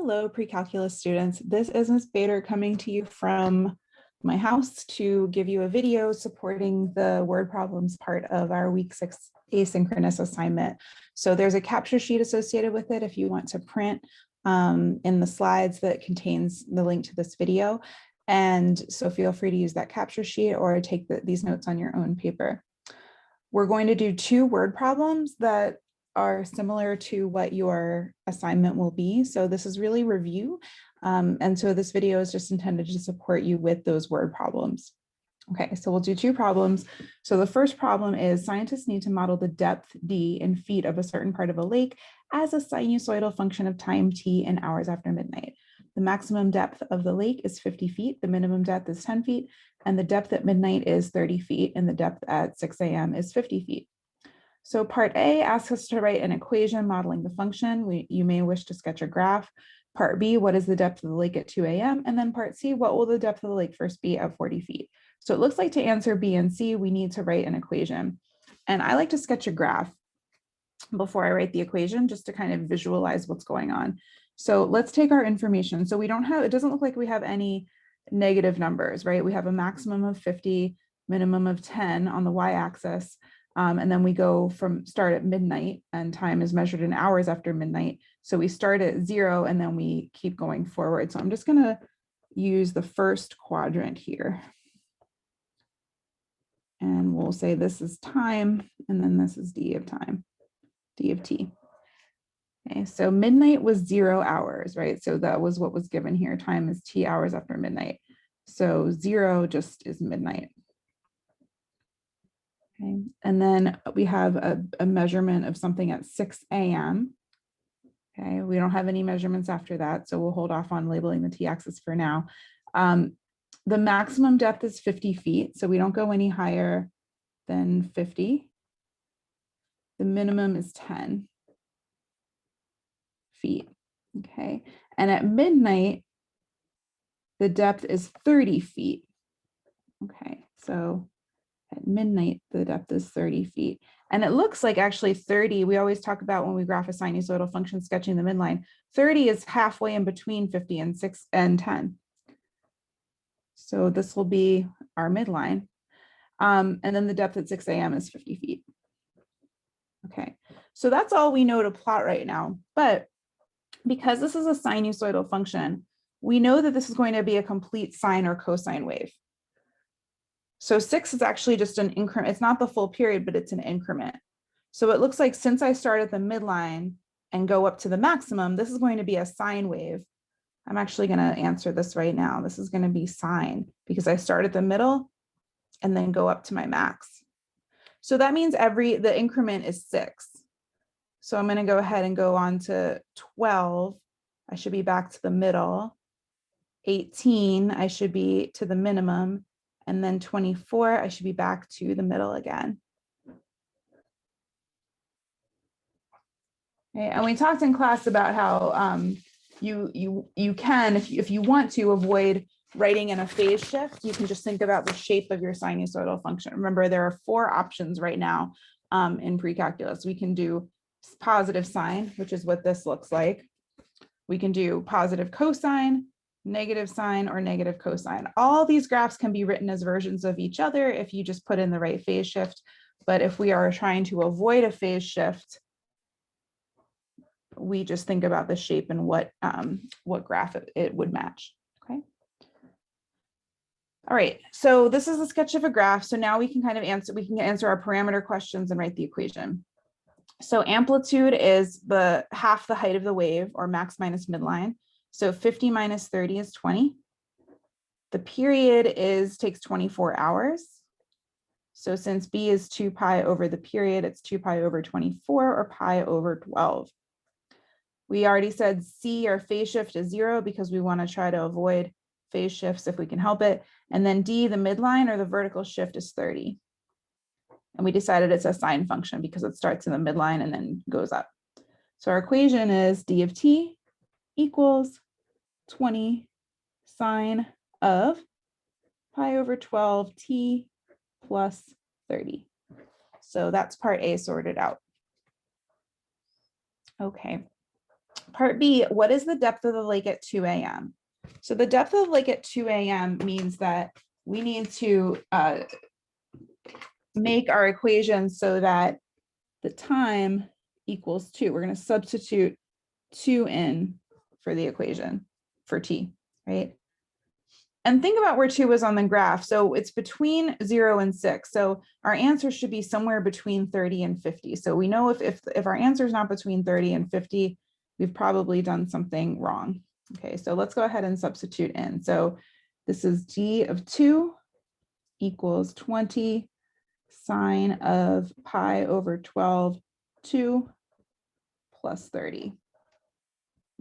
Hello, pre-calculus students. This is Ms. Bader coming to you from my house to give you a video supporting the word problems part of our week 6 asynchronous assignment. So there's a capture sheet associated with it if you want to print in the slides that contains the link to this video. And so feel free to use that capture sheet or take these notes on your own paper. We're going to do 2 word problems that are similar to what your assignment will be. So this is really review. And so this video is just intended to support you with those word problems. Okay, so we'll do 2 problems. So the first problem is scientists need to model the depth d in feet of a certain part of a lake as a sinusoidal function of time t in hours after midnight. The maximum depth of the lake is 50 feet, the minimum depth is 10 feet, and the depth at midnight is 30 feet, and the depth at 6 a.m. is 50 feet. So part A asks us to write an equation modeling the function. You may wish to sketch a graph. Part B, what is the depth of the lake at 2 a.m.? And then part C, what will the depth of the lake first be at 40 feet? So it looks like to answer B and C, we need to write an equation. And I like to sketch a graph before I write the equation, just to kind of visualize what's going on. So let's take our information. So we don't have, it doesn't look like we have any negative numbers, right? We have a maximum of 50, minimum of 10 on the y-axis. And then we go start at midnight, and time is measured in hours after midnight. So we start at 0 and then we keep going forward. So I'm just going to use the first quadrant here. And we'll say this is time, and then this is d of time, d of t. Okay, so midnight was 0 hours, right? So that was what was given here. Time is t hours after midnight. So 0 just is midnight. Okay. And then we have a measurement of something at 6 a.m. Okay, we don't have any measurements after that, so we'll hold off on labeling the t-axis for now. The maximum depth is 50 feet, so we don't go any higher than 50. The minimum is 10 feet. Okay, and at midnight, the depth is 30 feet. Okay, so at midnight, the depth is 30 feet. And it looks like actually 30, we always talk about when we graph a sinusoidal function sketching the midline, 30 is halfway in between 50 and 6 and 10. So this will be our midline. And then the depth at 6 a.m. is 50 feet. Okay, so that's all we know to plot right now. But because this is a sinusoidal function, we know that this is going to be a complete sine or cosine wave. So 6 is actually just an increment. It's not the full period, but it's an increment. So it looks like since I start at the midline and go up to the maximum, this is going to be a sine wave. I'm actually going to answer this right now. This is going to be sine because I start at the middle and then go up to my max. So that means the increment is 6. So I'm going to go ahead and go on to 12. I should be back to the middle. 18, I should be to the minimum. And then 24, I should be back to the middle again. Okay, and we talked in class about how you can, if you want to avoid writing in a phase shift, you can just think about the shape of your sinusoidal function. Remember, there are 4 options right now in pre-calculus. We can do positive sine, which is what this looks like. We can do positive cosine, negative sine, or negative cosine. All these graphs can be written as versions of each other if you just put in the right phase shift. But if we are trying to avoid a phase shift, we just think about the shape and what graph it would match. Okay. All right, so this is a sketch of a graph. So now we can kind of answer our parameter questions and write the equation. So amplitude is half the height of the wave, or max minus midline. So 50 minus 30 is 20. The period takes 24 hours. So since B is 2 pi over the period, it's 2 pi over 24 or pi over 12. We already said C, our phase shift, is 0 because we want to try to avoid phase shifts if we can help it. And then D, the midline or the vertical shift, is 30. And we decided it's a sine function because it starts in the midline and then goes up. So our equation is d of t equals 20 sine of pi over 12 t plus 30. So that's part A sorted out. Okay. Part B, what is the depth of the lake at 2 a.m.? So the depth of the lake at 2 a.m. means that we need to make our equation so that the time equals 2. We're going to substitute 2 in for the equation for t, right? And think about where 2 is on the graph. So it's between 0 and 6. So our answer should be somewhere between 30 and 50. So we know if our answer is not between 30 and 50, we've probably done something wrong. Okay, so let's go ahead and substitute in. So this is d of 2 equals 20 sine of pi over 12, 2 plus 30.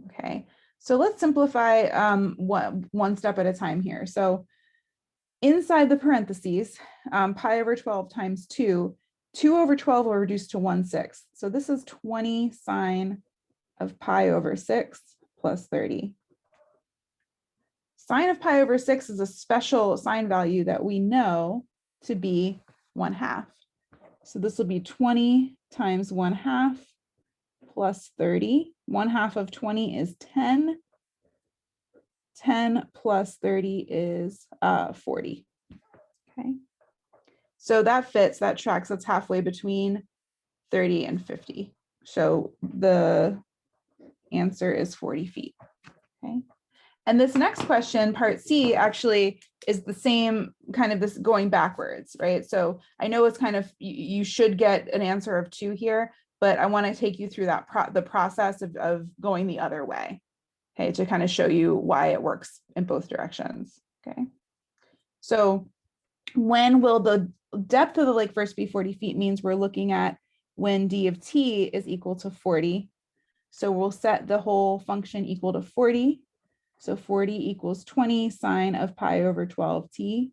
Okay, so let's simplify one step at a time here. So inside the parentheses, pi over 12 times 2, 2 over 12 will reduce to 1/6. So this is 20 sine of pi over 6 plus 30. Sine of pi over 6 is a special sine value that we know to be 1/2. So this will be 20 times 1/2 plus 30. 1/2 of 20 is 10. 10 plus 30 is 40. Okay. So that fits, that tracks, that's halfway between 30 and 50. So the answer is 40 feet. Okay. And this next question, part C, actually is the same kind of this going backwards, right? So I know it's kind of, you should get an answer of 2 here, but I want to take you through that the process of going the other way, okay, to kind of show you why it works in both directions, okay? So when will the depth of the lake first be 40 feet means we're looking at when d of t is equal to 40. So we'll set the whole function equal to 40. So 40 equals 20 sine of pi over 12t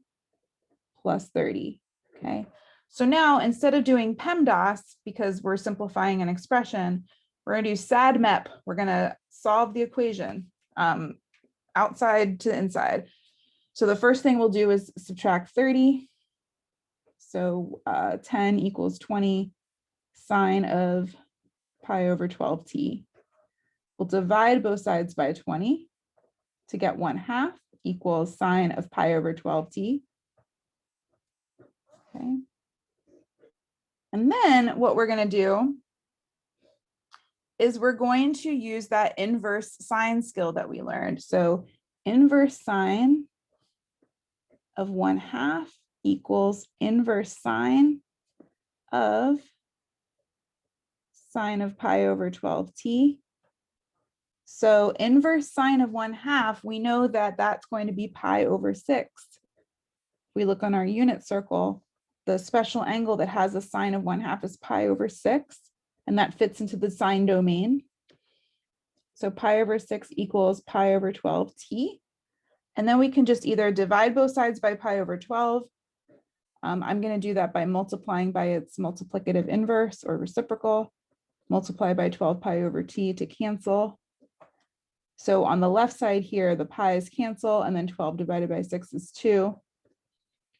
plus 30, okay? So now instead of doing PEMDAS, because we're simplifying an expression, we're gonna do SADMEP. We're gonna solve the equation outside to inside. So the first thing we'll do is subtract 30. So 10 equals 20 sine of pi over 12t. We'll divide both sides by 20 to get 1/2 equals sine of pi over 12t. Okay. And then what we're going to do is we're going to use that inverse sine skill that we learned. So inverse sine of 1/2 equals inverse sine of pi over 12t. So inverse sine of 1/2, we know that that's going to be pi over 6. If we look on our unit circle, the special angle that has a sine of 1/2 is pi over 6, and that fits into the sine domain. So pi over 6 equals pi over 12t. And then we can just either divide both sides by pi over 12. I'm going to do that by multiplying by its multiplicative inverse or reciprocal, multiply by 12 pi over t to cancel. So on the left side here, the pi's cancel, and then 12 divided by 6 is 2.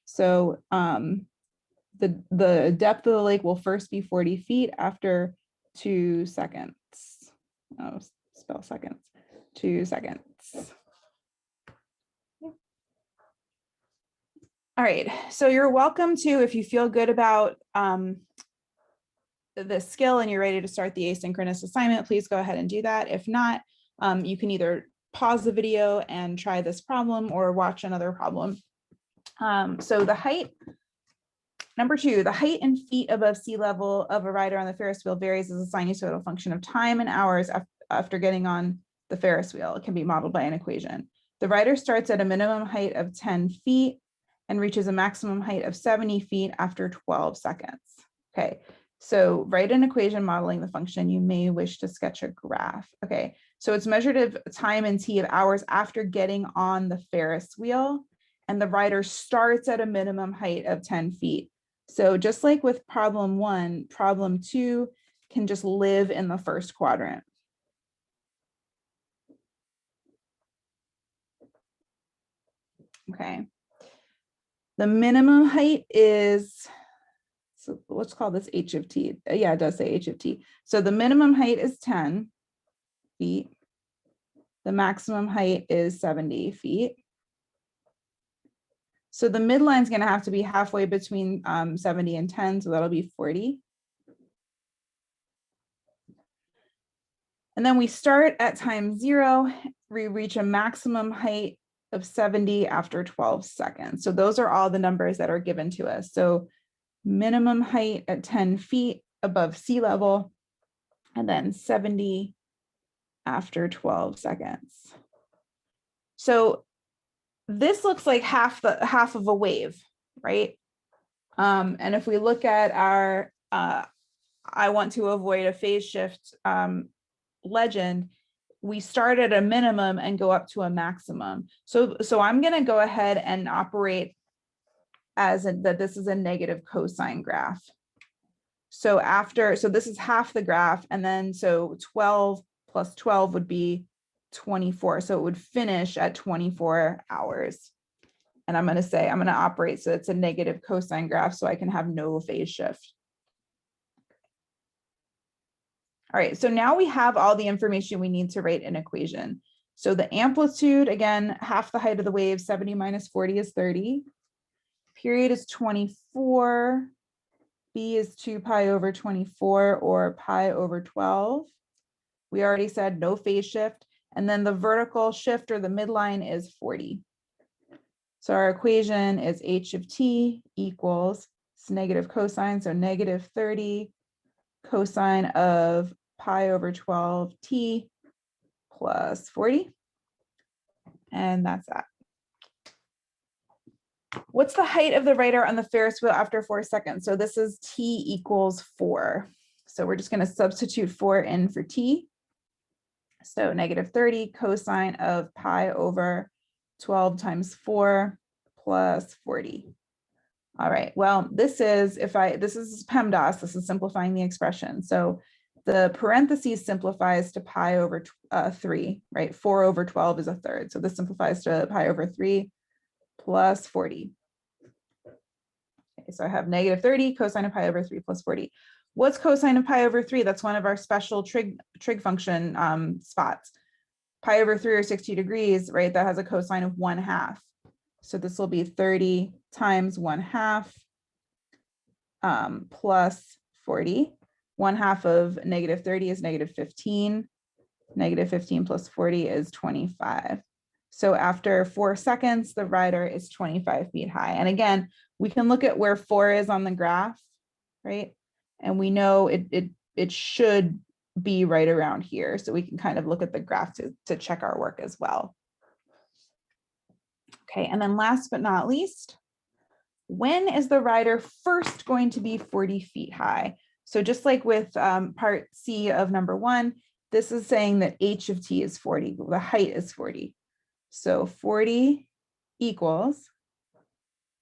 So the depth of the lake will first be 40 feet after 2 seconds. Oh, spell seconds. 2 seconds. All right, so you're welcome to, if you feel good about the skill and you're ready to start the asynchronous assignment, please go ahead and do that. If not, you can either pause the video and try this problem or watch another problem. So the height, number 2, the height in feet above sea level of a rider on the Ferris wheel varies as a sinusoidal function of time and hours after getting on the Ferris wheel. It can be modeled by an equation. The rider starts at a minimum height of 10 feet and reaches a maximum height of 70 feet after 12 seconds. Okay, so write an equation modeling the function. You may wish to sketch a graph. Okay, so it's measured of time in t of hours after getting on the Ferris wheel, and the rider starts at a minimum height of 10 feet. So just like with problem 1, problem 2 can just live in the first quadrant. Okay. The minimum height is, so let's call this h of t. Yeah, it does say h of t. So the minimum height is 10 feet. The maximum height is 70 feet. So the midline is going to have to be halfway between 70 and 10, so that'll be 40. And then we start at time 0, we reach a maximum height of 70 after 12 seconds. So those are all the numbers that are given to us. So minimum height at 10 feet above sea level, and then 70 after 12 seconds. So this looks like half of a wave, right? And if we look at our I want to avoid a phase shift legend, we start at a minimum and go up to a maximum. So I'm going to go ahead and operate as that this is a negative cosine graph. So this is half the graph, and then so 12 plus 12 would be 24. So it would finish at 24 hours. And I'm going to operate so it's a negative cosine graph so I can have no phase shift. All right, so now we have all the information we need to write an equation. So the amplitude, again, half the height of the wave, 70 minus 40 is 30. Period is 24. B is 2 pi over 24 or pi over 12. We already said no phase shift. And then the vertical shift or the midline is 40. So our equation is h of t equals, it's negative cosine, so negative 30 cosine of pi over 12 t plus 40. And that's that. What's the height of the rider on the Ferris wheel after 4 seconds? So this is t equals 4. So we're just going to substitute 4 in for t. So negative 30 cosine of pi over 12 times 4 plus 40. All right, well, this is PEMDAS, this is simplifying the expression. So the parentheses simplifies to pi over 3, right? 4 over 12 is a third. So this simplifies to pi over 3 plus 40. Okay, so I have negative 30 cosine of pi over 3 plus 40. What's cosine of pi over 3? That's one of our special trig function spots. Pi over 3 or 60 degrees, right? That has a cosine of 1/2. So this will be 30 times 1/2 plus 40. 1/2 of negative 30 is negative 15. Negative 15 plus 40 is 25. So after 4 seconds, the rider is 25 feet high. And again, we can look at where 4 is on the graph, right? And we know it should be right around here. So we can kind of look at the graph to check our work as well. Okay, and then last but not least, when is the rider first going to be 40 feet high? So just like with part C of number 1, this is saying that h of t is 40, the height is 40. So 40 equals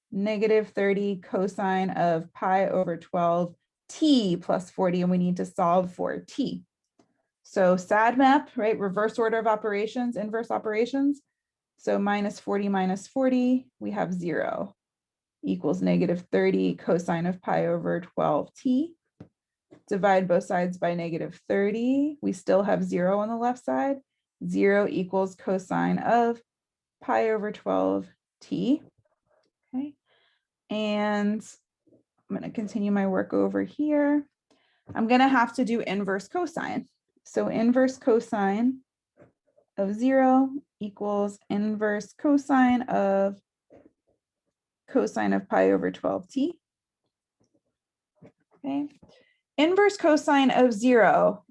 negative 30 cosine of pi over 12 t plus 40, and we need to solve for t. So SADMAP, right, reverse order of operations, inverse operations. So minus 40, we have 0 equals negative 30 cosine of pi over 12t. Divide both sides by negative 30. We still have 0 on the left side. 0 equals cosine of pi over 12t. Okay. And I'm going to continue my work over here. I'm going to have to do inverse cosine. So inverse cosine of 0 equals inverse cosine of pi over 12t. Okay. Inverse cosine of 0,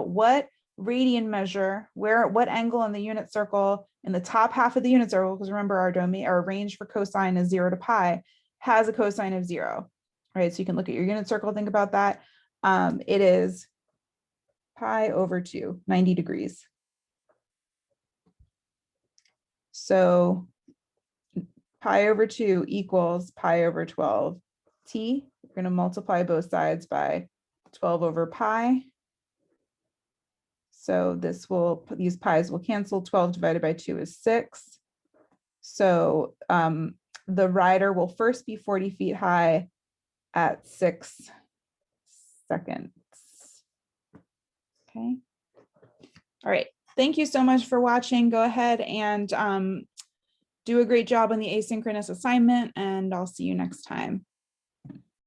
what radian measure, what angle in the unit circle in the top half of the unit circle, because remember our domain, our range for cosine is 0 to pi, has a cosine of 0, right? So you can look at your unit circle, think about that. It is pi over 2, 90 degrees. So pi over 2 equals pi over 12 t. We're going to multiply both sides by 12 over pi. So these pi's will cancel. 12 divided by 2 is 6. So the rider will first be 40 feet high at 6 seconds. Okay. All right. thank you so much for watching. Go ahead and do a great job on the asynchronous assignment, and I'll see you next time.